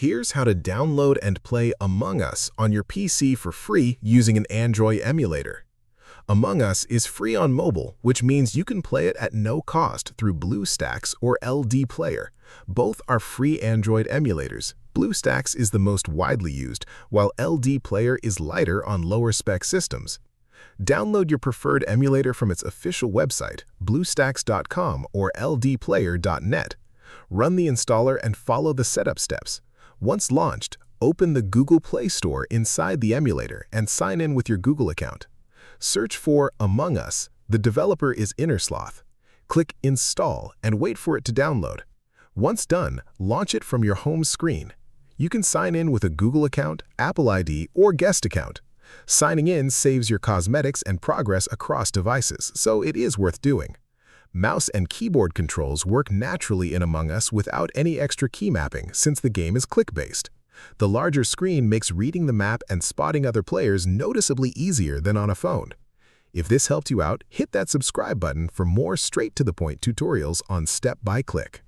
Here's how to download and play Among Us on your PC for free using an Android emulator. Among Us is free on mobile, which means you can play it at no cost through BlueStacks or LD Player. Both are free Android emulators. BlueStacks is the most widely used, while LD Player is lighter on lower-spec systems. Download your preferred emulator from its official website, bluestacks.com or ldplayer.net. Run the installer and follow the setup steps. Once launched, open the Google Play Store inside the emulator and sign in with your Google account. Search for Among Us. The developer is Innersloth. Click Install and wait for it to download. Once done, launch it from your home screen. You can sign in with a Google account, Apple ID, or guest account. Signing in saves your cosmetics and progress across devices, so it is worth doing. Mouse and keyboard controls work naturally in Among Us without any extra key mapping since the game is click-based. The larger screen makes reading the map and spotting other players noticeably easier than on a phone. If this helped you out, hit that subscribe button for more straight-to-the-point tutorials on step-by-click.